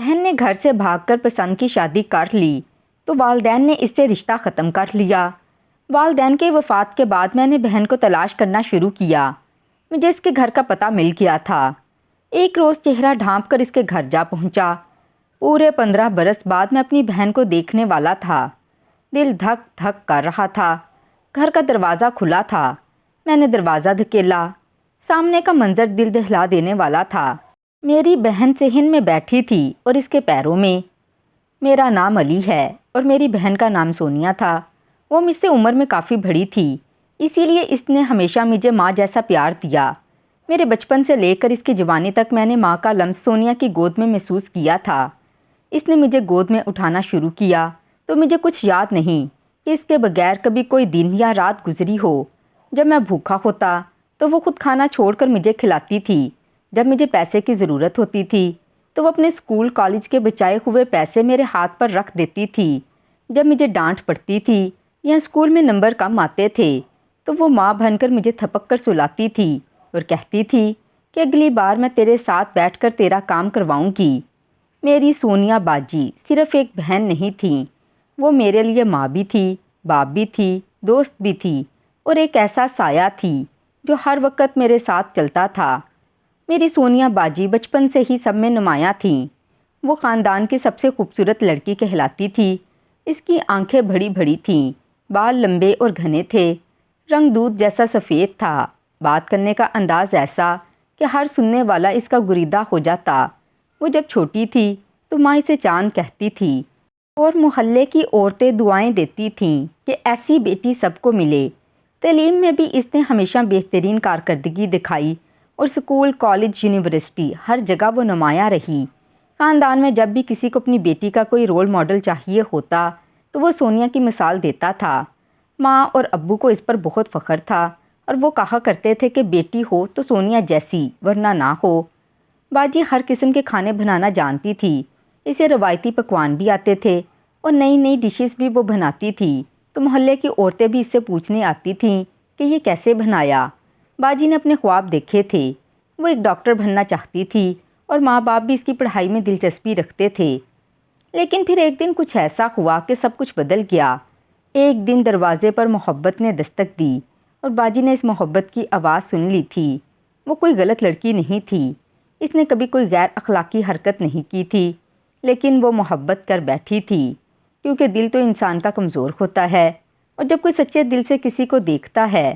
بہن نے گھر سے بھاگ کر پسند کی شادی کر لی تو والدین نے اس سے رشتہ ختم کر لیا۔ والدین کے وفات کے بعد میں نے بہن کو تلاش کرنا شروع کیا۔ مجھے اس کے گھر کا پتہ مل گیا تھا۔ ایک روز چہرہ ڈھانپ کر اس کے گھر جا پہنچا۔ پورے 15 برس بعد میں اپنی بہن کو دیکھنے والا تھا۔ دل دھک دھک کر رہا تھا۔ گھر کا دروازہ کھلا تھا۔ میں نے دروازہ دھکیلا۔ سامنے کا منظر دل دہلا دینے والا تھا۔ میری بہن صحن میں بیٹھی تھی اور اس کے پیروں میں۔ میرا نام علی ہے اور میری بہن کا نام سونیا تھا۔ وہ مجھ سے عمر میں کافی بڑی تھی، اسی لیے اس نے ہمیشہ مجھے ماں جیسا پیار دیا۔ میرے بچپن سے لے کر اس کی جوانی تک میں نے ماں کا لمس سونیا کی گود میں محسوس کیا تھا۔ اس نے مجھے گود میں اٹھانا شروع کیا تو مجھے کچھ یاد نہیں کہ اس کے بغیر کبھی کوئی دن یا رات گزری ہو۔ جب میں بھوکا ہوتا تو وہ خود کھانا چھوڑ کر مجھے کھلاتی تھی۔ جب مجھے پیسے کی ضرورت ہوتی تھی تو وہ اپنے اسکول کالج کے بچائے ہوئے پیسے میرے ہاتھ پر رکھ دیتی تھی۔ جب مجھے ڈانٹ پڑتی تھی یا اسکول میں نمبر کم آتے تھے تو وہ ماں بن کر مجھے تھپک کر سلاتی تھی اور کہتی تھی کہ اگلی بار میں تیرے ساتھ بیٹھ کر تیرا کام کرواؤں گی۔ میری سونیا باجی صرف ایک بہن نہیں تھی، وہ میرے لیے ماں بھی تھی، باپ بھی تھی، دوست بھی تھی اور ایک ایسا سایہ تھی جو ہر وقت میرے ساتھ چلتا تھا۔ میری سونیا باجی بچپن سے ہی سب میں نمایاں تھیں۔ وہ خاندان کی سب سے خوبصورت لڑکی کہلاتی تھی۔ اس کی آنکھیں بڑی بڑی تھیں، بال لمبے اور گھنے تھے، رنگ دودھ جیسا سفید تھا، بات کرنے کا انداز ایسا کہ ہر سننے والا اس کا گریدہ ہو جاتا۔ وہ جب چھوٹی تھی تو ماں اسے چاند کہتی تھی اور محلے کی عورتیں دعائیں دیتی تھیں کہ ایسی بیٹی سب کو ملے۔ تعلیم میں بھی اس نے ہمیشہ بہترین کارکردگی دکھائی اور اسکول، کالج، یونیورسٹی ہر جگہ وہ نمایاں رہی۔ خاندان میں جب بھی کسی کو اپنی بیٹی کا کوئی رول ماڈل چاہیے ہوتا تو وہ سونیا کی مثال دیتا تھا۔ ماں اور ابو کو اس پر بہت فخر تھا اور وہ کہا کرتے تھے کہ بیٹی ہو تو سونیا جیسی ورنہ نہ ہو۔ باجی ہر قسم کے کھانے بنانا جانتی تھی، اسے روایتی پکوان بھی آتے تھے اور نئی نئی ڈشز بھی وہ بناتی تھی تو محلے کی عورتیں بھی اس سے پوچھنے آتی تھیں کہ یہ کیسے بنایا۔ باجی نے اپنے خواب دیکھے تھے، وہ ایک ڈاکٹر بننا چاہتی تھی اور ماں باپ بھی اس کی پڑھائی میں دلچسپی رکھتے تھے۔ لیکن پھر ایک دن کچھ ایسا ہوا کہ سب کچھ بدل گیا۔ ایک دن دروازے پر محبت نے دستک دی اور باجی نے اس محبت کی آواز سن لی تھی۔ وہ کوئی غلط لڑکی نہیں تھی، اس نے کبھی کوئی غیر اخلاقی حرکت نہیں کی تھی، لیکن وہ محبت کر بیٹھی تھی کیونکہ دل تو انسان کا کمزور ہوتا ہے اور جب کوئی سچے دل سے کسی کو دیکھتا ہے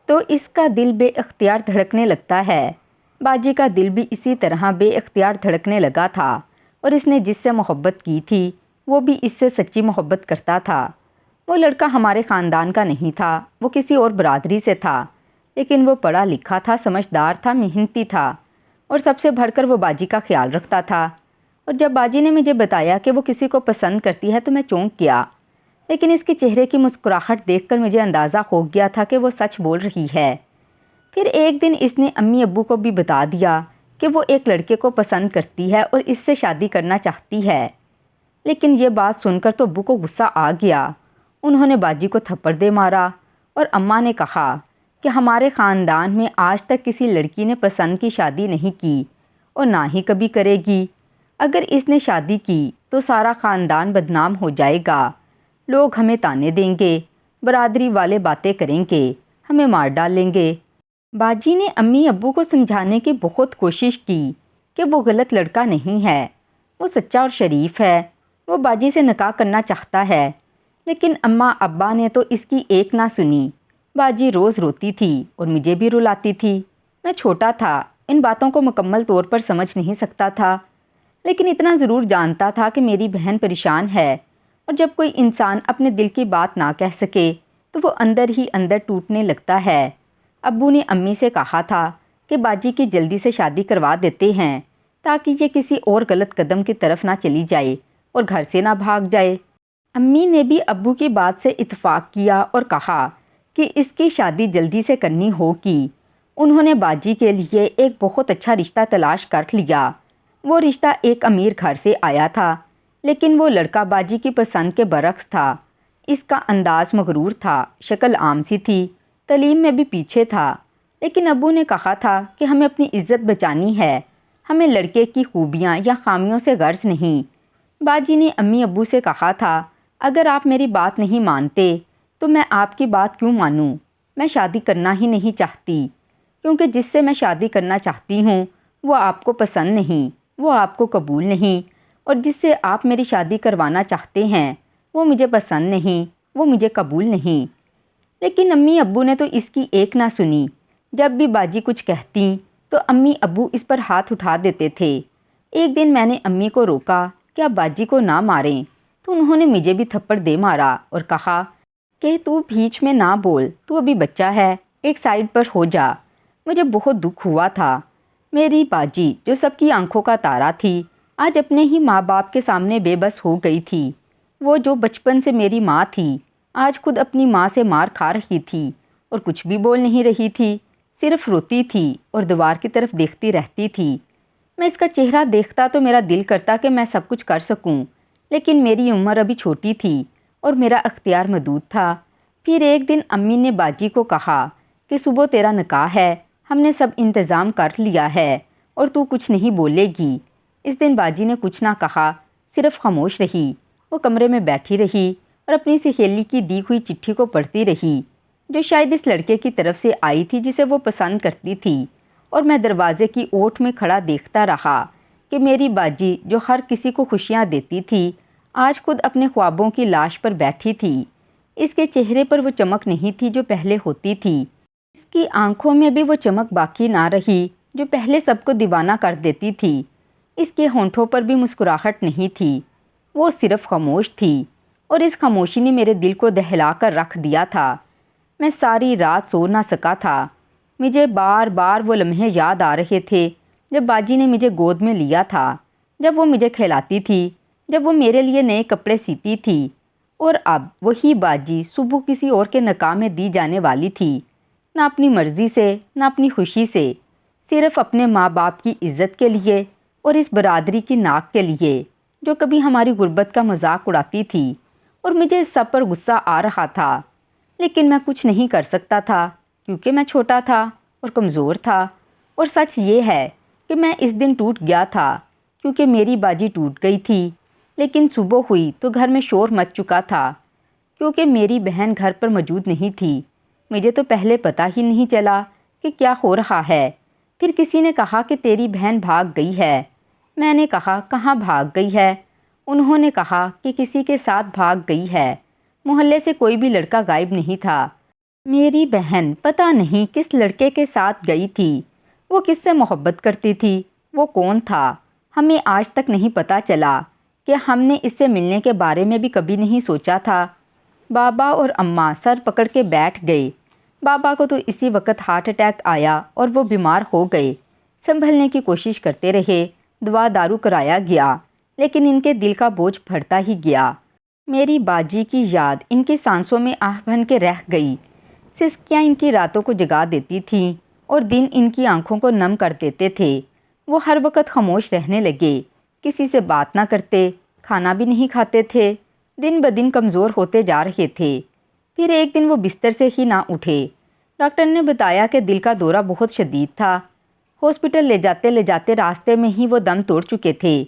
تو اس کا دل بے اختیار دھڑکنے لگتا ہے۔ باجی کا دل بھی اسی طرح بے اختیار دھڑکنے لگا تھا اور اس نے جس سے محبت کی تھی وہ بھی اس سے سچی محبت کرتا تھا۔ وہ لڑکا ہمارے خاندان کا نہیں تھا، وہ کسی اور برادری سے تھا، لیکن وہ پڑھا لکھا تھا، سمجھدار تھا، محنتی تھا اور سب سے بڑھ کر وہ باجی کا خیال رکھتا تھا۔ اور جب باجی نے مجھے بتایا کہ وہ کسی کو پسند کرتی ہے تو میں چونک گیا، لیکن اس کے چہرے کی مسکراہٹ دیکھ کر مجھے اندازہ ہو گیا تھا کہ وہ سچ بول رہی ہے۔ پھر ایک دن اس نے امی ابو کو بھی بتا دیا کہ وہ ایک لڑکے کو پسند کرتی ہے اور اس سے شادی کرنا چاہتی ہے۔ لیکن یہ بات سن کر تو ابو کو غصہ آ گیا۔ انہوں نے باجی کو تھپڑ دے مارا اور اماں نے کہا کہ ہمارے خاندان میں آج تک کسی لڑکی نے پسند کی شادی نہیں کی اور نہ ہی کبھی کرے گی۔ اگر اس نے شادی کی تو سارا خاندان بدنام ہو جائے گا، لوگ ہمیں طعنے دیں گے، برادری والے باتیں کریں گے، ہمیں مار ڈالیں گے۔ باجی نے امی ابو کو سمجھانے کی بہت کوشش کی کہ وہ غلط لڑکا نہیں ہے، وہ سچا اور شریف ہے، وہ باجی سے نکاح کرنا چاہتا ہے، لیکن اماں ابا نے تو اس کی ایک نہ سنی۔ باجی روز روتی تھی اور مجھے بھی رلاتی تھی۔ میں چھوٹا تھا، ان باتوں کو مکمل طور پر سمجھ نہیں سکتا تھا، لیکن اتنا ضرور جانتا تھا کہ میری بہن پریشان ہے اور جب کوئی انسان اپنے دل کی بات نہ کہہ سکے تو وہ اندر ہی اندر ٹوٹنے لگتا ہے۔ ابو نے امی سے کہا تھا کہ باجی کی جلدی سے شادی کروا دیتے ہیں تاکہ یہ کسی اور غلط قدم کی طرف نہ چلی جائے اور گھر سے نہ بھاگ جائے۔ امی نے بھی ابو کی بات سے اتفاق کیا اور کہا کہ اس کی شادی جلدی سے کرنی ہوگی۔ انہوں نے باجی کے لیے ایک بہت اچھا رشتہ تلاش کر لیا۔ وہ رشتہ ایک امیر گھر سے آیا تھا، لیکن وہ لڑکا باجی کی پسند کے برعکس تھا۔ اس کا انداز مغرور تھا، شکل عام سی تھی، تعلیم میں بھی پیچھے تھا، لیکن ابو نے کہا تھا کہ ہمیں اپنی عزت بچانی ہے ہمیں لڑکے کی خوبیاں یا خامیوں سے غرض نہیں۔ باجی نے امی ابو سے کہا تھا، اگر آپ میری بات نہیں مانتے تو میں آپ کی بات کیوں مانوں؟ میں شادی کرنا ہی نہیں چاہتی، کیونکہ جس سے میں شادی کرنا چاہتی ہوں وہ آپ کو پسند نہیں، وہ آپ کو قبول نہیں، اور جس سے آپ میری شادی کروانا چاہتے ہیں وہ مجھے پسند نہیں، وہ مجھے قبول نہیں۔ لیکن امی ابو نے تو اس کی ایک نہ سنی۔ جب بھی باجی کچھ کہتی تو امی ابو اس پر ہاتھ اٹھا دیتے تھے۔ ایک دن میں نے امی کو روکا کہ آپ باجی کو نہ ماریں، تو انہوں نے مجھے بھی تھپڑ دے مارا اور کہا کہ تو بیچ میں نہ بول، تو ابھی بچہ ہے، ایک سائیڈ پر ہو جا۔ مجھے بہت دکھ ہوا تھا۔ میری باجی جو سب کی آنکھوں کا تارا تھی، آج اپنے ہی ماں باپ کے سامنے بے بس ہو گئی تھی۔ وہ جو بچپن سے میری ماں تھی، آج خود اپنی ماں سے مار کھا رہی تھی اور کچھ بھی بول نہیں رہی تھی، صرف روتی تھی اور دیوار کی طرف دیکھتی رہتی تھی۔ میں اس کا چہرہ دیکھتا تو میرا دل کرتا کہ میں سب کچھ کر سکوں، لیکن میری عمر ابھی چھوٹی تھی اور میرا اختیار محدود تھا۔ پھر ایک دن امی نے باجی کو کہا کہ صبح تیرا نکاح ہے، ہم نے سب انتظام کر لیا ہے اور تو کچھ نہیں بولے گی۔ اس دن باجی نے کچھ نہ کہا، صرف خاموش رہی۔ وہ کمرے میں بیٹھی رہی اور اپنی سہیلی کی دی ہوئی چٹھی کو پڑھتی رہی، جو شاید اس لڑکے کی طرف سے آئی تھی جسے وہ پسند کرتی تھی، اور میں دروازے کی اوٹ میں کھڑا دیکھتا رہا کہ میری باجی جو ہر کسی کو خوشیاں دیتی تھی، آج خود اپنے خوابوں کی لاش پر بیٹھی تھی۔ اس کے چہرے پر وہ چمک نہیں تھی جو پہلے ہوتی تھی، اس کی آنکھوں میں بھی وہ چمک باقی نہ رہی جو پہلے سب کو دیوانہ کر دیتی تھی۔ اس کے ہونٹوں پر بھی مسکراہٹ نہیں تھی، وہ صرف خاموش تھی، اور اس خاموشی نے میرے دل کو دہلا کر رکھ دیا تھا۔ میں ساری رات سو نہ سکا تھا۔ مجھے بار بار وہ لمحے یاد آ رہے تھے جب باجی نے مجھے گود میں لیا تھا، جب وہ مجھے کھلاتی تھی، جب وہ میرے لیے نئے کپڑے سیتی تھی، اور اب وہی باجی صبح کسی اور کے نکاح میں دی جانے والی تھی، نہ اپنی مرضی سے نہ اپنی خوشی سے، صرف اپنے ماں باپ کی عزت کے لیے اور اس برادری کی ناک کے لیے جو کبھی ہماری غربت کا مذاق اڑاتی تھی۔ اور مجھے اس سب پر غصہ آ رہا تھا، لیکن میں کچھ نہیں کر سکتا تھا کیونکہ میں چھوٹا تھا اور کمزور تھا۔ اور سچ یہ ہے کہ میں اس دن ٹوٹ گیا تھا کیونکہ میری باجی ٹوٹ گئی تھی۔ لیکن صبح ہوئی تو گھر میں شور مچ چکا تھا کیونکہ میری بہن گھر پر موجود نہیں تھی۔ مجھے تو پہلے پتہ ہی نہیں چلا کہ کیا ہو رہا ہے۔ پھر کسی نے کہا کہ تیری بہن بھاگ گئی ہے۔ میں نے کہا کہاں بھاگ گئی ہے؟ انہوں نے کہا کہ کسی کے ساتھ بھاگ گئی ہے۔ محلے سے کوئی بھی لڑکا غائب نہیں تھا۔ میری بہن پتہ نہیں کس لڑکے کے ساتھ گئی تھی۔ وہ کس سے محبت کرتی تھی؟ وہ کون تھا؟ ہمیں آج تک نہیں پتہ چلا کہ ہم نے اس سے ملنے کے بارے میں بھی کبھی نہیں سوچا تھا۔ بابا اور اماں سر پکڑ کے بیٹھ گئے۔ بابا کو تو اسی وقت ہارٹ اٹیک آیا اور وہ بیمار ہو گئے۔ سنبھلنے کی کوشش کرتے رہے، دوا دارو کرایا گیا، لیکن ان کے دل کا بوجھ بڑھتا ہی گیا۔ میری باجی کی یاد ان کی سانسوں میں آہ بن کے رہ گئی۔ سسکیاں ان کی راتوں کو جگا دیتی تھیں اور دن ان کی آنکھوں کو نم کر دیتے تھے۔ وہ ہر وقت خاموش رہنے لگے، کسی سے بات نہ کرتے، کھانا بھی نہیں کھاتے تھے، دن بدن کمزور ہوتے جا رہے تھے۔ پھر ایک دن وہ بستر سے ہی نہ اٹھے۔ ڈاکٹر نے بتایا کہ دل کا دورہ بہت شدید تھا۔ ہاسپٹل لے جاتے راستے میں ہی وہ دم توڑ چکے تھے۔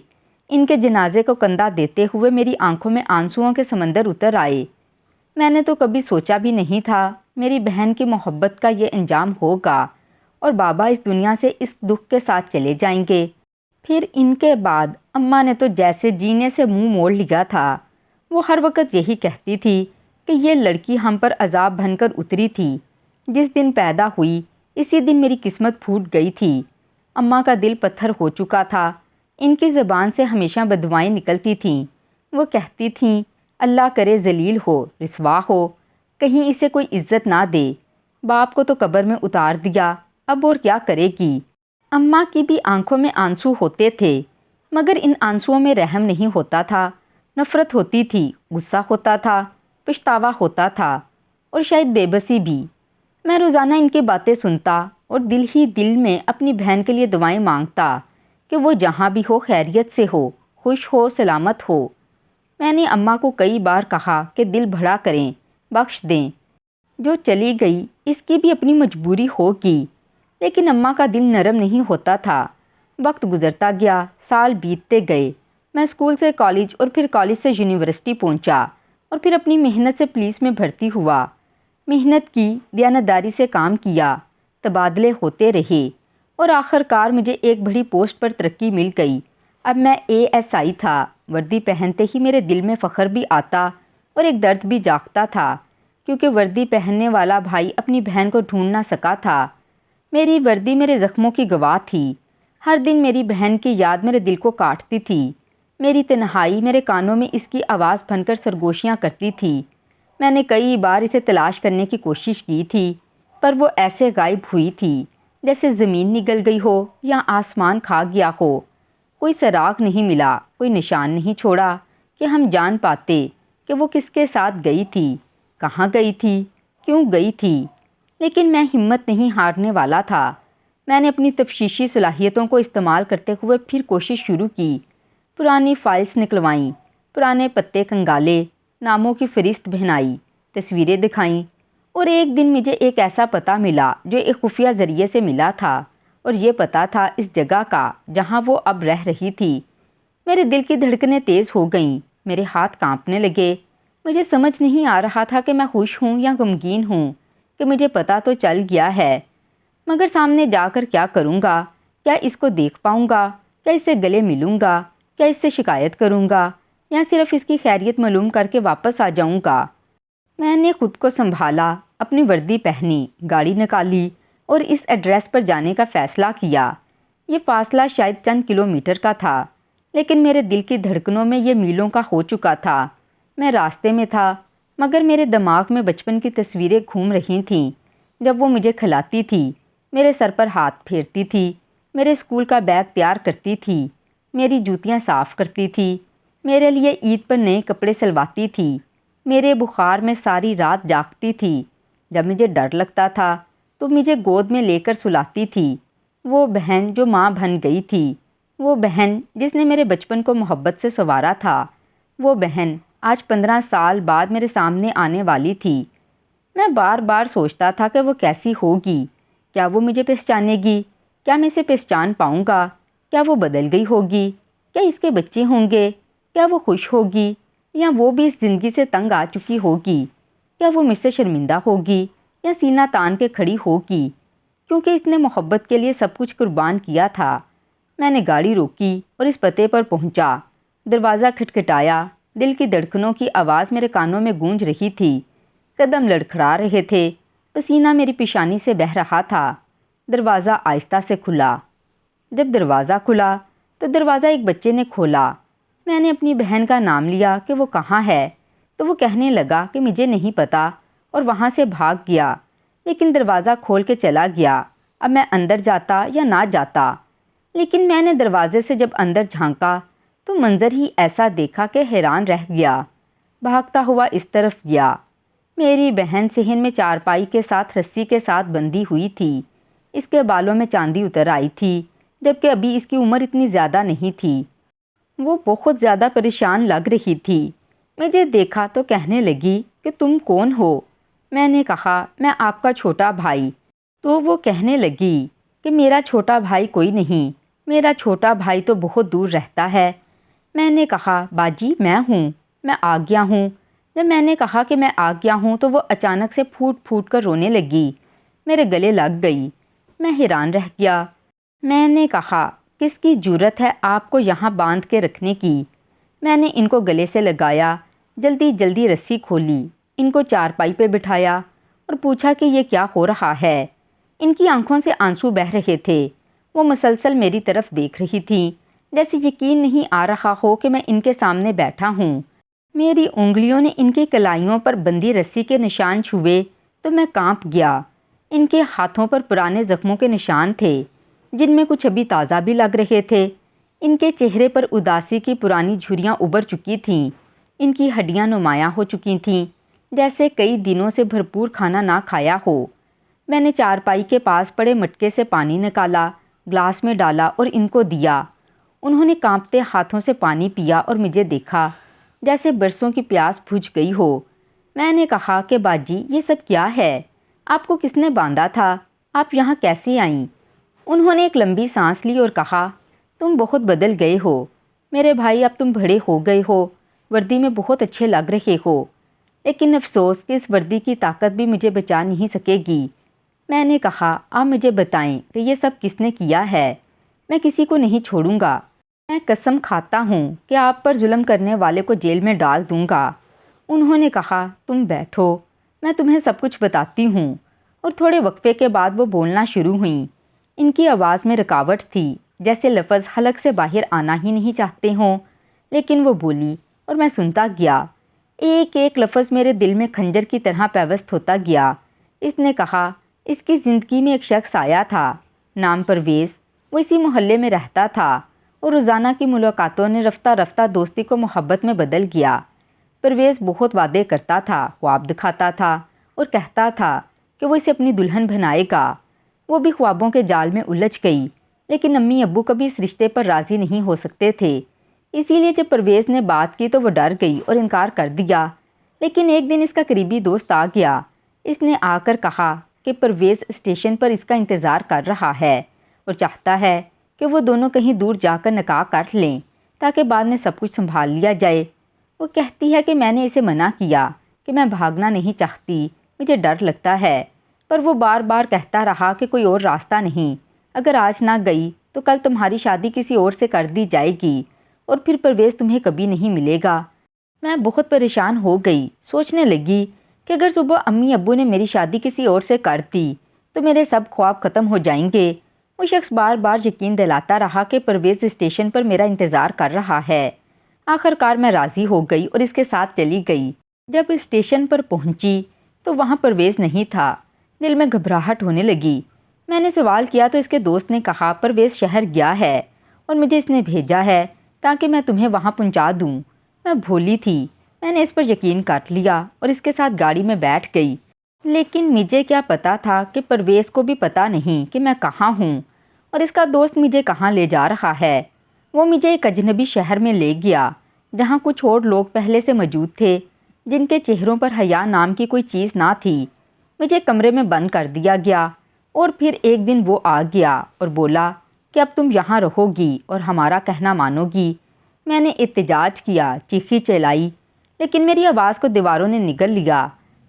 ان کے جنازے کو کندھا دیتے ہوئے میری آنکھوں میں آنسوؤں کے سمندر اتر آئے۔ میں نے تو کبھی سوچا بھی نہیں تھا میری بہن کی محبت کا یہ انجام ہوگا اور بابا اس دنیا سے اس دکھ کے ساتھ چلے جائیں گے۔ پھر ان کے بعد اماں نے تو جیسے جینے سے منہ موڑ لیا تھا۔ وہ ہر وقت یہی کہتی تھی کہ یہ لڑکی ہم پر عذاب بن کر اتری تھی۔ جس دن پیدا ہوئی اسی دن میری قسمت پھوٹ گئی تھی۔ اماں کا دل پتھر ہو چکا تھا۔ ان کی زبان سے ہمیشہ بددعائیں نکلتی تھیں۔ وہ کہتی تھیں اللہ کرے ذلیل ہو، رسوا ہو، کہیں اسے کوئی عزت نہ دے۔ باپ کو تو قبر میں اتار دیا، اب اور کیا کرے گی؟ اماں کی بھی آنکھوں میں آنسو ہوتے تھے، مگر ان آنسوؤں میں رحم نہیں ہوتا تھا، نفرت ہوتی تھی، غصہ ہوتا تھا، پچھتاوا ہوتا تھا، اور شاید بے بسی بھی۔ میں روزانہ ان کی باتیں سنتا اور دل ہی دل میں اپنی بہن کے لیے دعائیں مانگتا کہ وہ جہاں بھی ہو خیریت سے ہو، خوش ہو، سلامت ہو۔ میں نے اماں کو کئی بار کہا کہ دل بڑا کریں، بخش دیں، جو چلی گئی اس کی بھی اپنی مجبوری ہوگی، لیکن اماں کا دل نرم نہیں ہوتا تھا۔ وقت گزرتا گیا، سال بیتتے گئے، میں اسکول سے کالج اور پھر کالج سے یونیورسٹی پہنچا اور پھر اپنی محنت سے پولیس میں بھرتی ہوا۔ محنت کی، دیانتداری سے کام کیا، تبادلے ہوتے رہے اور آخر کار مجھے ایک بڑی پوسٹ پر ترقی مل گئی۔ اب میں ASI تھا۔ وردی پہنتے ہی میرے دل میں فخر بھی آتا اور ایک درد بھی جاگتا تھا، کیونکہ وردی پہننے والا بھائی اپنی بہن کو ڈھونڈ نہ سکا تھا۔ میری وردی میرے زخموں کی گواہ تھی۔ ہر دن میری بہن کی یاد میرے دل کو کاٹتی تھی۔ میری تنہائی میرے کانوں میں اس کی آواز بن کر سرگوشیاں کرتی تھی۔ میں نے کئی بار اسے تلاش کرنے کی کوشش کی تھی، پر وہ ایسے غائب ہوئی تھی جیسے زمین نگل گئی ہو یا آسمان کھا گیا ہو۔ کوئی سراغ نہیں ملا، کوئی نشان نہیں چھوڑا کہ ہم جان پاتے کہ وہ کس کے ساتھ گئی تھی، کہاں گئی تھی، کیوں گئی تھی۔ لیکن میں ہمت نہیں ہارنے والا تھا۔ میں نے اپنی تفتیشی صلاحیتوں کو استعمال کرتے ہوئے پھر کوشش شروع کی۔ پرانی فائلز نکلوائیں، پرانے پتے کنگالے، ناموں کی فہرست بنائی، تصویریں دکھائیں، اور ایک دن مجھے ایک ایسا پتہ ملا جو ایک خفیہ ذریعے سے ملا تھا، اور یہ پتہ تھا اس جگہ کا جہاں وہ اب رہ رہی تھی۔ میرے دل کی دھڑکنیں تیز ہو گئیں، میرے ہاتھ کانپنے لگے۔ مجھے سمجھ نہیں آ رہا تھا کہ میں خوش ہوں یا غمگین ہوں، کہ مجھے پتہ تو چل گیا ہے، مگر سامنے جا کر کیا کروں گا؟ کیا اس کو دیکھ پاؤں گا؟ کیا اس سے گلے ملوں گا؟ کیا اس سے شکایت کروں گا؟ یا صرف اس کی خیریت معلوم کر کے واپس آ جاؤں گا؟ میں نے خود کو سنبھالا، اپنی وردی پہنی، گاڑی نکالی اور اس ایڈریس پر جانے کا فیصلہ کیا۔ یہ فاصلہ شاید چند کلومیٹر کا تھا، لیکن میرے دل کی دھڑکنوں میں یہ میلوں کا ہو چکا تھا۔ میں راستے میں تھا، مگر میرے دماغ میں بچپن کی تصویریں گھوم رہی تھیں، جب وہ مجھے کھلاتی تھی، میرے سر پر ہاتھ پھیرتی تھی، میرے اسکول کا بیگ تیار کرتی تھی، میری جوتیاں صاف کرتی تھی، میرے لیے عید پر نئے کپڑے سلواتی تھی، میرے بخار میں ساری رات جاگتی تھی۔ جب مجھے ڈر لگتا تھا تو مجھے گود میں لے کر سلاتی تھی۔ وہ بہن جو ماں بن گئی تھی، وہ بہن جس نے میرے بچپن کو محبت سے سنوارا تھا، وہ بہن آج 15 سال بعد میرے سامنے آنے والی تھی۔ میں بار بار سوچتا تھا کہ وہ کیسی ہوگی، کیا وہ مجھے پہچانے گی، کیا میں اسے پہچان پاؤں گا، کیا وہ بدل گئی ہوگی، کیا اس کے بچے ہوں گے، کیا وہ خوش ہوگی، یا وہ بھی اس زندگی سے تنگ آ چکی ہوگی، کیا وہ مجھ سے شرمندہ ہوگی یا سینہ تان کے کھڑی ہوگی، کیونکہ اس نے محبت کے لیے سب کچھ قربان کیا تھا۔ میں نے گاڑی روکی اور اس پتے پر پہنچا۔ دروازہ کھٹکھٹایا، دل کی دھڑکنوں کی آواز میرے کانوں میں گونج رہی تھی، قدم لڑکھڑا رہے تھے، پسینہ میری پیشانی سے بہہ رہا تھا۔ دروازہ آہستہ سے کھلا۔ جب دروازہ کھلا تو دروازہ ایک بچے نے کھولا۔ میں نے اپنی بہن کا نام لیا کہ وہ کہاں ہے، تو وہ کہنے لگا کہ مجھے نہیں پتا، اور وہاں سے بھاگ گیا، لیکن دروازہ کھول کے چلا گیا۔ اب میں اندر جاتا یا نہ جاتا، لیکن میں نے دروازے سے جب اندر جھانکا تو منظر ہی ایسا دیکھا کہ حیران رہ گیا۔ بھاگتا ہوا اس طرف گیا۔ میری بہن صحن میں چارپائی کے ساتھ رسی کے ساتھ بندھی ہوئی تھی۔ اس کے بالوں میں چاندی اتر آئی تھی، جبکہ ابھی اس کی عمر اتنی زیادہ نہیں تھی۔ وہ بہت زیادہ پریشان لگ رہی تھی۔ مجھے دیکھا تو کہنے لگی کہ تم کون ہو؟ میں نے کہا میں آپ کا چھوٹا بھائی۔ تو وہ کہنے لگی کہ میرا چھوٹا بھائی کوئی نہیں، میرا چھوٹا بھائی تو بہت دور رہتا ہے۔ میں نے کہا باجی میں ہوں، میں آ گیا ہوں۔ جب میں نے کہا کہ میں آ گیا ہوں تو وہ اچانک سے پھوٹ پھوٹ کر رونے لگی، میرے گلے لگ گئی۔ میں حیران رہ گیا۔ میں نے کہا کس کی جرأت ہے آپ کو یہاں باندھ کے رکھنے کی؟ میں نے ان کو گلے سے لگایا، جلدی جلدی رسی کھولی، ان کو چارپائی پہ بٹھایا اور پوچھا کہ یہ کیا ہو رہا ہے۔ ان کی آنکھوں سے آنسو بہہ رہے تھے۔ وہ مسلسل میری طرف دیکھ رہی تھیں، جیسے یقین نہیں آ رہا ہو کہ میں ان کے سامنے بیٹھا ہوں۔ میری انگلیوں نے ان کی کلائیوں پر بندھی رسی کے نشان چھوئے تو میں کانپ گیا۔ ان کے ہاتھوں پر پرانے زخموں کے نشان تھے، جن میں کچھ ابھی تازہ بھی لگ رہے تھے۔ ان کے چہرے پر اداسی کی پرانی جھریاں ابھر چکی تھیں، ان کی ہڈیاں نمایاں ہو چکی تھیں، جیسے کئی دنوں سے بھرپور کھانا نہ کھایا ہو۔ میں نے چارپائی کے پاس پڑے مٹکے سے پانی نکالا، گلاس میں ڈالا اور ان کو دیا۔ انہوں نے کانپتے ہاتھوں سے پانی پیا اور مجھے دیکھا جیسے برسوں کی پیاس بجھ گئی ہو۔ میں نے کہا کہ باجی یہ سب کیا ہے؟ آپ کو کس نے باندھا تھا؟ آپ یہاں کیسے آئیں؟ انہوں نے ایک لمبی سانس لی اور کہا تم بہت بدل گئے ہو میرے بھائی، اب تم بڑے ہو گئے ہو، وردی میں بہت اچھے لگ رہے ہو، لیکن افسوس کہ اس وردی کی طاقت بھی مجھے بچا نہیں سکے گی۔ میں نے کہا، آپ مجھے بتائیں کہ یہ سب کس نے کیا ہے؟ میں کسی کو نہیں چھوڑوں گا۔ میں قسم کھاتا ہوں کہ آپ پر ظلم کرنے والے کو جیل میں ڈال دوں گا۔ انہوں نے کہا، تم بیٹھو، میں تمہیں سب کچھ بتاتی ہوں۔ اور تھوڑے وقفے کے بعد وہ بولنا شروع ہوئیں۔ ان کی آواز میں رکاوٹ تھی، جیسے لفظ حلق سے باہر آنا ہی نہیں چاہتے ہوں، لیکن وہ بولی اور میں سنتا گیا۔ ایک ایک لفظ میرے دل میں خنجر کی طرح پیوست ہوتا گیا۔ اس نے کہا، اس کی زندگی میں ایک شخص آیا تھا، نام پرویز۔ وہ اسی محلے میں رہتا تھا اور روزانہ کی ملاقاتوں نے رفتہ رفتہ دوستی کو محبت میں بدل گیا۔ پرویز بہت وعدے کرتا تھا، خواب دکھاتا تھا اور کہتا تھا کہ وہ اسے اپنی دلہن بنائے گا۔ وہ بھی خوابوں کے جال میں الجھ گئی، لیکن امی ابو کبھی اس رشتے پر راضی نہیں ہو سکتے تھے۔ اسی لیے جب پرویز نے بات کی تو وہ ڈر گئی اور انکار کر دیا۔ لیکن ایک دن اس کا قریبی دوست آ گیا۔ اس نے آ کر کہا کہ پرویز اسٹیشن پر اس کا انتظار کر رہا ہے اور چاہتا ہے کہ وہ دونوں کہیں دور جا کر نکاح کر لیں تاکہ بعد میں سب کچھ سنبھال لیا جائے۔ وہ کہتی ہے کہ میں نے اسے منع کیا کہ میں بھاگنا نہیں چاہتی، مجھے ڈر لگتا ہے، پر وہ بار بار کہتا رہا کہ کوئی اور راستہ نہیں، اگر آج نہ گئی تو کل تمہاری شادی کسی اور سے کر دی جائے گی اور پھر پرویز تمہیں کبھی نہیں ملے گا۔ میں بہت پریشان ہو گئی، سوچنے لگی کہ اگر صبح امی ابو نے میری شادی کسی اور سے کر دی تو میرے سب خواب ختم ہو جائیں گے۔ وہ شخص بار بار یقین دلاتا رہا کہ پرویز اسٹیشن پر میرا انتظار کر رہا ہے۔ آخر کار میں راضی ہو گئی اور اس کے ساتھ چلی گئی۔ جب اسٹیشن پر پہنچی تو وہاں پرویز نہیں تھا۔ دل میں گھبراہٹ ہونے لگی۔ میں نے سوال کیا تو اس کے دوست نے کہا، پرویز شہر گیا ہے اور مجھے اس نے بھیجا ہے تاکہ میں تمہیں وہاں پہنچا دوں۔ میں بھولی تھی، میں نے اس پر یقین کر لیا اور اس کے ساتھ گاڑی میں بیٹھ گئی۔ لیکن مجھے کیا پتا تھا کہ پرویز کو بھی پتا نہیں کہ میں کہاں ہوں اور اس کا دوست مجھے کہاں لے جا رہا ہے۔ وہ مجھے ایک اجنبی شہر میں لے گیا جہاں کچھ اور لوگ پہلے سے موجود تھے جن کے چہروں پر حیا نام کی کوئی چیز نہ تھی۔ مجھے کمرے میں بند کر دیا گیا اور پھر ایک دن وہ آ گیا اور بولا کہ اب تم یہاں رہو گی اور ہمارا کہنا مانو گی۔ میں نے احتجاج کیا، چیخی چلائی، لیکن میری آواز کو دیواروں نے نگل لیا۔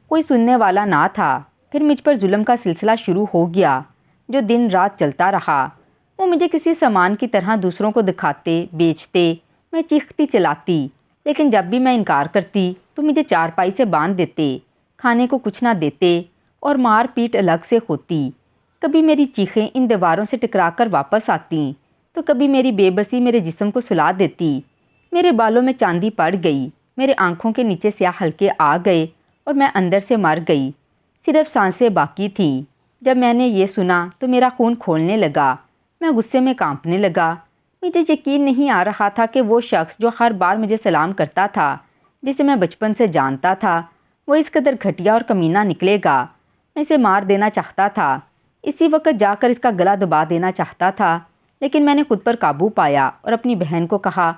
کوئی سننے والا نہ تھا۔ پھر مجھ پر ظلم کا سلسلہ شروع ہو گیا جو دن رات چلتا رہا۔ وہ مجھے کسی سامان کی طرح دوسروں کو دکھاتے، بیچتے، میں چیختی چلاتی، لیکن جب بھی میں انکار کرتی تو مجھے چارپائی سے باندھ دیتے، کھانے کو کچھ نہ دیتے اور مار پیٹ الگ سے ہوتی۔ کبھی میری چیخیں ان دیواروں سے ٹکرا کر واپس آتیں تو کبھی میری بے بسی میرے جسم کو سلا دیتی۔ میرے بالوں میں چاندی پڑ گئی، میرے آنکھوں کے نیچے سیاہ حلقے آ گئے اور میں اندر سے مر گئی، صرف سانسیں باقی تھیں۔ جب میں نے یہ سنا تو میرا خون کھولنے لگا، میں غصے میں کانپنے لگا۔ مجھے یقین نہیں آ رہا تھا کہ وہ شخص جو ہر بار مجھے سلام کرتا تھا، جسے میں بچپن سے جانتا تھا، وہ اس قدر گھٹیا اور کمینہ نکلے گا۔ میں اسے مار دینا چاہتا تھا، اسی وقت جا کر اس کا گلا دبا دینا چاہتا تھا، لیکن میں نے خود پر قابو پایا اور اپنی بہن کو کہا،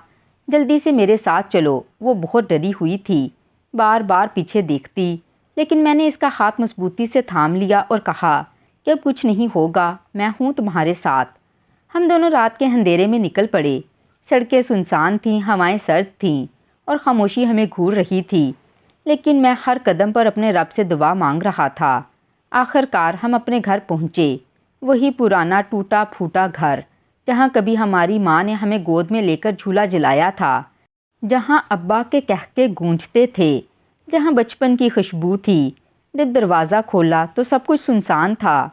جلدی سے میرے ساتھ چلو۔ وہ بہت ڈری ہوئی تھی، بار بار پیچھے دیکھتی، لیکن میں نے اس کا ہاتھ مضبوطی سے تھام لیا اور کہا کہ اب کچھ نہیں ہوگا، میں ہوں تمہارے ساتھ۔ ہم دونوں رات کے اندھیرے میں نکل پڑے۔ سڑکیں سنسان تھیں، ہوائیں سرد تھیں اور خاموشی ہمیں گھور رہی تھی، لیکن میں ہر قدم پر اپنے رب سے دعا مانگ رہا تھا۔ آخر کار ہم اپنے گھر پہنچے، وہی پرانا ٹوٹا پھوٹا گھر جہاں کبھی ہماری ماں نے ہمیں گود میں لے کر جھولا جلایا تھا، جہاں ابا کے قہقہے گونجتے تھے، جہاں بچپن کی خوشبو تھی۔ جب دروازہ کھولا تو سب کچھ سنسان تھا۔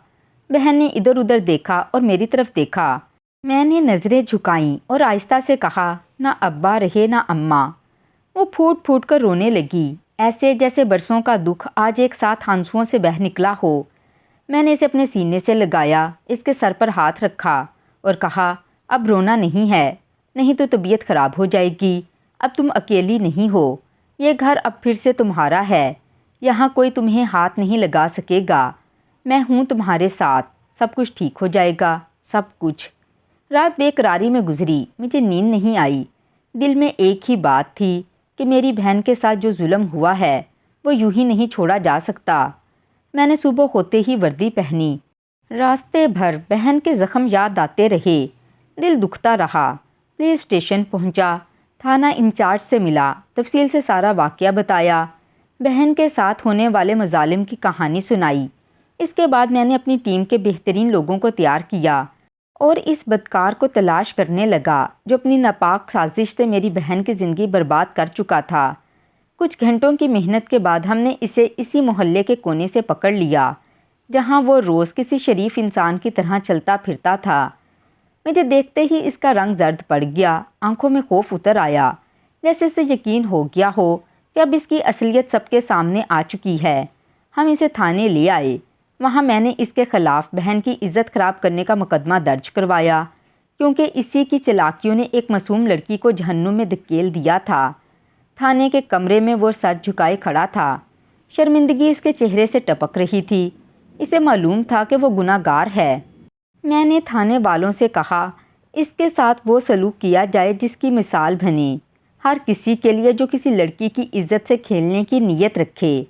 بہن نے ادھر ادھر دیکھا اور میری طرف دیکھا۔ میں نے نظریں جھکائیں اور آہستہ سے کہا، نہ ابا رہے نہ اماں۔ وہ پھوٹ پھوٹ کر رونے لگی، ایسے جیسے برسوں کا دکھ آج ایک ساتھ آنسوؤں سے بہہ نکلا ہو۔ میں نے اسے اپنے سینے سے لگایا، اس کے سر پر ہاتھ رکھا اور کہا، اب رونا نہیں ہے، نہیں تو طبیعت خراب ہو جائے گی۔ اب تم اکیلی نہیں ہو، یہ گھر اب پھر سے تمہارا ہے، یہاں کوئی تمہیں ہاتھ نہیں لگا سکے گا۔ میں ہوں تمہارے ساتھ، سب کچھ ٹھیک ہو جائے گا، سب کچھ۔ رات بے قراری میں گزری، مجھے نیند نہیں آئی۔ دل میں ایک ہی بات تھی کہ میری بہن کے ساتھ جو ظلم ہوا ہے وہ یوں ہی نہیں چھوڑا جا سکتا۔ میں نے صبح ہوتے ہی وردی پہنی۔ راستے بھر بہن کے زخم یاد آتے رہے، دل دکھتا رہا۔ پولیس اسٹیشن پہنچا، تھانہ انچارج سے ملا، تفصیل سے سارا واقعہ بتایا، بہن کے ساتھ ہونے والے مظالم کی کہانی سنائی۔ اس کے بعد میں نے اپنی ٹیم کے بہترین لوگوں کو تیار کیا اور اس بدکار کو تلاش کرنے لگا جو اپنی ناپاک سازش سے میری بہن کی زندگی برباد کر چکا تھا۔ کچھ گھنٹوں کی محنت کے بعد ہم نے اسے اسی محلے کے کونے سے پکڑ لیا جہاں وہ روز کسی شریف انسان کی طرح چلتا پھرتا تھا۔ مجھے دیکھتے ہی اس کا رنگ زرد پڑ گیا، آنکھوں میں خوف اتر آیا، جیسے اسے یقین ہو گیا ہو کہ اب اس کی اصلیت سب کے سامنے آ چکی ہے۔ ہم اسے تھانے لے آئے۔ وہاں میں نے اس کے خلاف بہن کی عزت خراب کرنے کا مقدمہ درج کروایا، کیونکہ اسی کی چالاکیوں نے ایک معصوم لڑکی کو جہنم میں دھکیل دیا تھا۔ تھانے کے کمرے میں وہ سر جھکائے کھڑا تھا، شرمندگی اس کے چہرے سے ٹپک رہی تھی۔ اسے معلوم تھا کہ وہ گناہ گار ہے۔ میں نے تھانے والوں سے کہا اس کے ساتھ وہ سلوک کیا جائے جس کی مثال بنے، ہر کسی کے لیے جو کسی لڑکی کی عزت سے کھیلنے کی نیت رکھے۔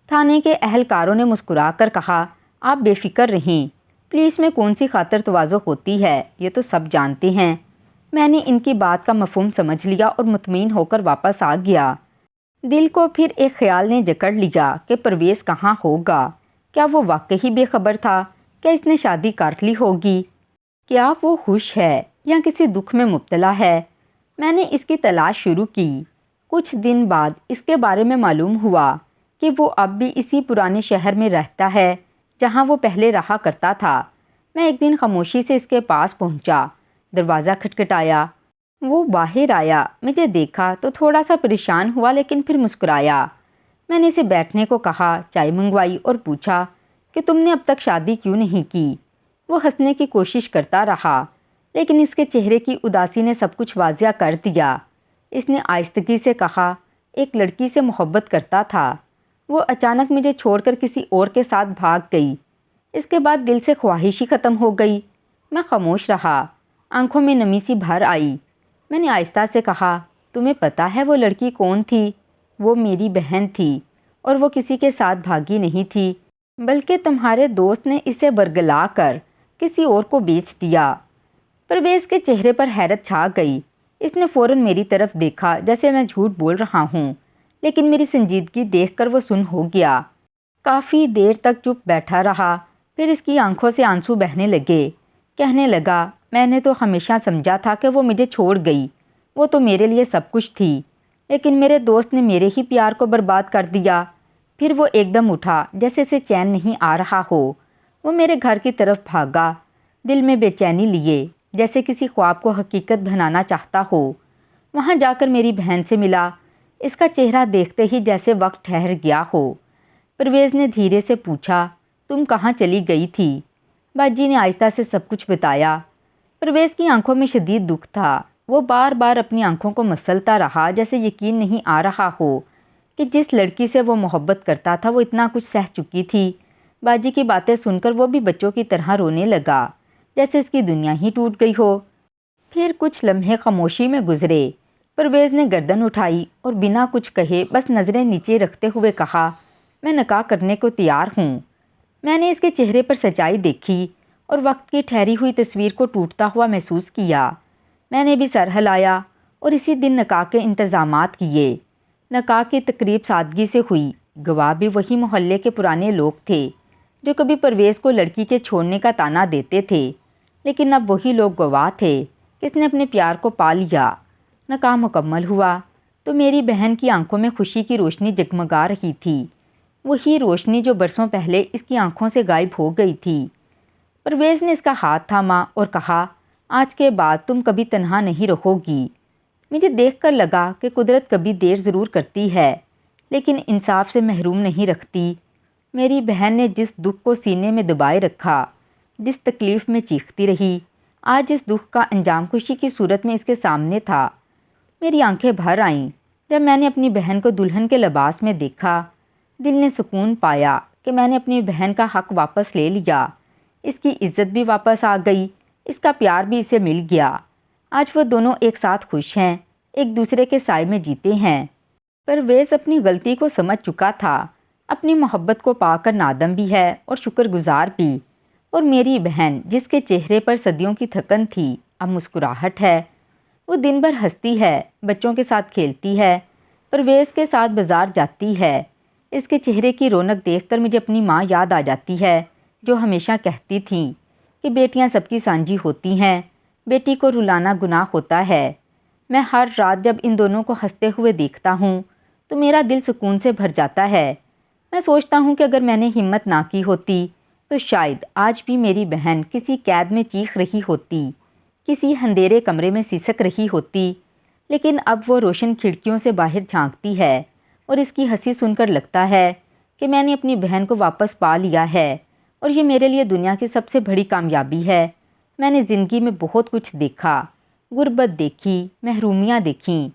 تھانے کے اہلکاروں نے مسکرا کر کہا آپ بے فکر رہیں، پولیس میں کون سی خاطر تواضع ہوتی ہے، یہ تو سب جانتے ہیں۔ میں نے ان کی بات کا مفہوم سمجھ لیا اور مطمئن ہو کر واپس آ گیا۔ دل کو پھر ایک خیال نے جکڑ لیا کہ پرویز کہاں ہوگا۔ کیا وہ واقعی بے خبر تھا؟ کیا اس نے شادی کر لی ہوگی؟ کیا وہ خوش ہے یا کسی دکھ میں مبتلا ہے؟ میں نے اس کی تلاش شروع کی۔ کچھ دن بعد اس کے بارے میں معلوم ہوا کہ وہ اب بھی اسی پرانے شہر میں رہتا ہے جہاں وہ پہلے رہا کرتا تھا۔ میں ایک دن خاموشی سے اس کے پاس پہنچا، دروازہ کھٹکھٹایا۔ وہ باہر آیا، مجھے دیکھا تو تھوڑا سا پریشان ہوا لیکن پھر مسکرایا۔ میں نے اسے بیٹھنے کو کہا، چائے منگوائی اور پوچھا کہ تم نے اب تک شادی کیوں نہیں کی؟ وہ ہنسنے کی کوشش کرتا رہا لیکن اس کے چہرے کی اداسی نے سب کچھ واضح کر دیا۔ اس نے آہستگی سے کہا ایک لڑکی سے محبت کرتا تھا، وہ اچانک مجھے چھوڑ کر کسی اور کے ساتھ بھاگ گئی۔ اس کے بعد دل سے خواہش ہی ختم ہو گئی۔ میں خاموش رہا، آنکھوں میں نمی سی بھر آئی۔ میں نے آہستہ سے کہا تمہیں پتہ ہے وہ لڑکی کون تھی؟ وہ میری بہن تھی اور وہ کسی کے ساتھ بھاگی نہیں تھی بلکہ تمہارے دوست نے اسے برگلا کر کسی اور کو بیچ دیا۔ پرویز کے چہرے پر حیرت چھا گئی۔ اس نے فوراً میری طرف دیکھا جیسے میں جھوٹ بول رہا ہوں، لیکن میری سنجیدگی دیکھ کر وہ سن ہو گیا۔ کافی دیر تک چپ بیٹھا رہا، پھر اس کی آنکھوں سے آنسو بہنے لگے۔ کہنے لگا میں نے تو ہمیشہ سمجھا تھا کہ وہ مجھے چھوڑ گئی، وہ تو میرے لیے سب کچھ تھی، لیکن میرے دوست نے میرے ہی پیار کو برباد کر دیا۔ پھر وہ ایک دم اٹھا جیسے اسے چین نہیں آ رہا ہو۔ وہ میرے گھر کی طرف بھاگا، دل میں بے چینی لیے جیسے کسی خواب کو حقیقت بنانا چاہتا ہو۔ وہاں جا کر میری بہن سے ملا، اس کا چہرہ دیکھتے ہی جیسے وقت ٹھہر گیا ہو۔ پرویز نے دھیرے سے پوچھا تم کہاں چلی گئی تھی؟ باجی نے آہستہ سے سب کچھ بتایا۔ پرویز کی آنکھوں میں شدید دکھ تھا، وہ بار بار اپنی آنکھوں کو مسلتا رہا جیسے یقین نہیں آ رہا ہو کہ جس لڑکی سے وہ محبت کرتا تھا وہ اتنا کچھ سہ چکی تھی۔ باجی کی باتیں سن کر وہ بھی بچوں کی طرح رونے لگا جیسے اس کی دنیا ہی ٹوٹ گئی ہو۔ پھر کچھ لمحے خاموشی میں گزرے۔ پرویز نے گردن اٹھائی اور بنا کچھ کہے بس نظریں نیچے رکھتے ہوئے کہا میں نکاح کرنے کو تیار ہوں۔ میں نے اس کے چہرے پر سچائی دیکھی اور وقت کی ٹھہری ہوئی تصویر کو ٹوٹتا ہوا محسوس کیا۔ میں نے بھی سر ہلایا اور اسی دن نکاح کے انتظامات کیے۔ نکاح کی تقریب سادگی سے ہوئی، گواہ بھی وہی محلے کے پرانے لوگ تھے جو کبھی پرویز کو لڑکی کے چھوڑنے کا طعنہ دیتے تھے، لیکن اب وہی لوگ گواہ تھے کہ اس نے اپنے پیار کو پا لیا۔ نکاح مکمل ہوا تو میری بہن کی آنکھوں میں خوشی کی روشنی جگمگا رہی تھی، وہی روشنی جو برسوں پہلے اس کی آنکھوں سے غائب ہو گئی تھی۔ پرویز نے اس کا ہاتھ تھاما اور کہا آج کے بعد تم کبھی تنہا نہیں رہو گی۔ مجھے دیکھ کر لگا کہ قدرت کبھی دیر ضرور کرتی ہے لیکن انصاف سے محروم نہیں رکھتی۔ میری بہن نے جس دکھ کو سینے میں دبائے رکھا، جس تکلیف میں چیختی رہی، آج اس دکھ کا انجام خوشی کی صورت میں اس کے سامنے تھا۔ میری آنکھیں بھر آئیں جب میں نے اپنی بہن کو دلہن کے لباس میں دیکھا۔ دل نے سکون پایا کہ میں نے اپنی بہن کا حق واپس لے لیا، اس کی عزت بھی واپس آ گئی، اس کا پیار بھی اسے مل گیا۔ آج وہ دونوں ایک ساتھ خوش ہیں، ایک دوسرے کے سائے میں جیتے ہیں۔ پرویز اپنی غلطی کو سمجھ چکا تھا، اپنی محبت کو پا کر نادم بھی ہے اور شکر گزار بھی، اور میری بہن جس کے چہرے پر صدیوں کی تھکن تھی اب مسکراہٹ ہے۔ وہ دن بھر ہنستی ہے، بچوں کے ساتھ کھیلتی ہے، پرویز کے ساتھ بازار جاتی ہے۔ اس کے چہرے کی رونق دیکھ کر مجھے اپنی ماں یاد آ جاتی ہے، جو ہمیشہ کہتی تھیں کہ بیٹیاں سب کی سانجھی ہوتی ہیں، بیٹی کو رلانا گناہ ہوتا ہے۔ میں ہر رات جب ان دونوں کو ہنستے ہوئے دیکھتا ہوں تو میرا دل سکون سے بھر جاتا ہے۔ میں سوچتا ہوں کہ اگر میں نے ہمت نہ کی ہوتی تو شاید آج بھی میری بہن کسی قید میں چیخ رہی ہوتی، کسی اندھیرے کمرے میں سسک رہی ہوتی، لیکن اب وہ روشن کھڑکیوں سے باہر جھانکتی ہے اور اس کی ہنسی سن کر لگتا ہے کہ میں نے اپنی بہن کو واپس پا لیا ہے، اور یہ میرے لیے دنیا کی سب سے بڑی کامیابی ہے۔ میں نے زندگی میں بہت کچھ دیکھا، غربت دیکھی، محرومیاں دیکھیں،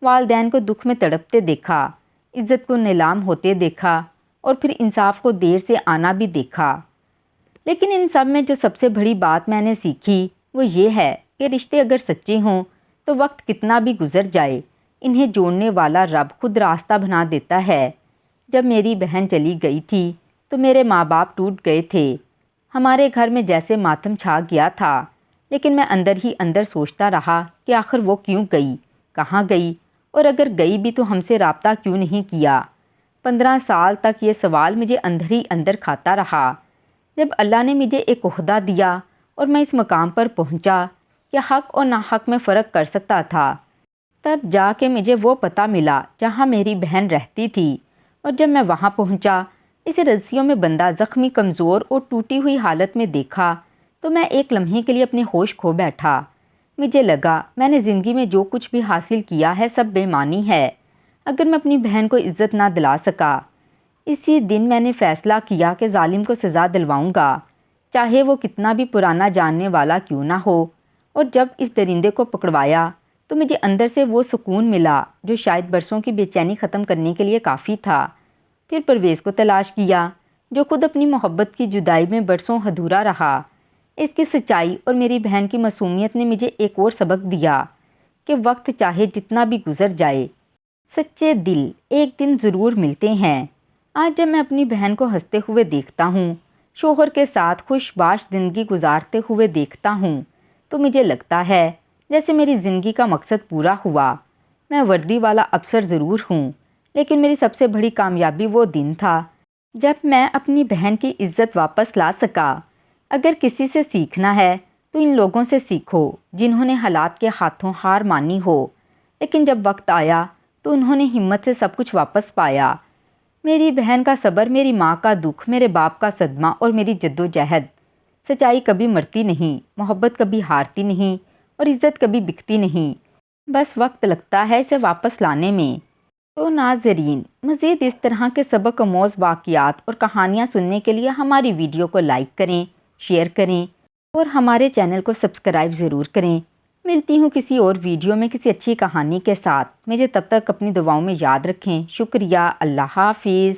والدین کو دکھ میں تڑپتے دیکھا، عزت کو نیلام ہوتے دیکھا، اور پھر انصاف کو دیر سے آنا بھی دیکھا۔ لیکن ان سب میں جو سب سے بڑی بات میں نے سیکھی وہ یہ ہے کہ رشتے اگر سچے ہوں تو وقت کتنا بھی گزر جائے، انہیں جوڑنے والا رب خود راستہ بنا دیتا ہے۔ جب میری بہن چلی گئی تھی تو میرے ماں باپ ٹوٹ گئے تھے۔ ہمارے گھر میں جیسے ماتم چھا گیا تھا، لیکن میں اندر ہی اندر سوچتا رہا کہ آخر وہ کیوں گئی، کہاں گئی، اور اگر گئی بھی تو ہم سے رابطہ کیوں نہیں کیا۔ 15 سال تک یہ سوال مجھے اندر ہی اندر کھاتا رہا۔ جب اللہ نے مجھے ایک عہدہ دیا اور میں اس مقام پر پہنچا کہ حق اور ناحق میں فرق کر سکتا تھا، تب جا کے مجھے وہ پتہ ملا جہاں میری بہن رہتی تھی، اور جب میں وہاں پہنچا، اسے رسیوں میں بندہ زخمی، کمزور اور ٹوٹی ہوئی حالت میں دیکھا تو میں ایک لمحے کے لیے اپنے ہوش کھو بیٹھا۔ مجھے لگا میں نے زندگی میں جو کچھ بھی حاصل کیا ہے سب بے معنی ہے اگر میں اپنی بہن کو عزت نہ دلا سکا۔ اسی دن میں نے فیصلہ کیا کہ ظالم کو سزا دلواؤں گا، چاہے وہ کتنا بھی پرانا جاننے والا کیوں نہ ہو۔ اور جب اس درندے کو پکڑوایا تو مجھے اندر سے وہ سکون ملا جو شاید برسوں کی بے چینی ختم کرنے کے لیے کافی تھا۔ پھر پرویز کو تلاش کیا، جو خود اپنی محبت کی جدائی میں برسوں ادھورا رہا۔ اس کی سچائی اور میری بہن کی معصومیت نے مجھے ایک اور سبق دیا کہ وقت چاہے جتنا بھی گزر جائے، سچے دل ایک دن ضرور ملتے ہیں۔ آج جب میں اپنی بہن کو ہنستے ہوئے دیکھتا ہوں، شوہر کے ساتھ خوش باش زندگی گزارتے ہوئے دیکھتا ہوں، تو مجھے لگتا ہے جیسے میری زندگی کا مقصد پورا ہوا۔ میں وردی والا افسر ضرور ہوں، لیکن میری سب سے بڑی کامیابی وہ دن تھا جب میں اپنی بہن کی عزت واپس لا سکا۔ اگر کسی سے سیکھنا ہے تو ان لوگوں سے سیکھو جنہوں نے حالات کے ہاتھوں ہار مانی ہو، لیکن جب وقت آیا تو انہوں نے ہمت سے سب کچھ واپس پایا۔ میری بہن کا صبر، میری ماں کا دکھ، میرے باپ کا صدمہ اور میری جدوجہد۔ سچائی کبھی مرتی نہیں، محبت کبھی ہارتی نہیں، اور عزت کبھی بکتی نہیں، بس وقت لگتا ہے اسے واپس لانے میں۔ تو ناظرین، مزید اس طرح کے سبق آموز واقعات اور کہانیاں سننے کے لیے ہماری ویڈیو کو لائک کریں، شیئر کریں اور ہمارے چینل کو سبسکرائب ضرور کریں۔ ملتی ہوں کسی اور ویڈیو میں کسی اچھی کہانی کے ساتھ۔ مجھے تب تک اپنی دعاؤں میں یاد رکھیں۔ شکریہ۔ اللہ حافظ۔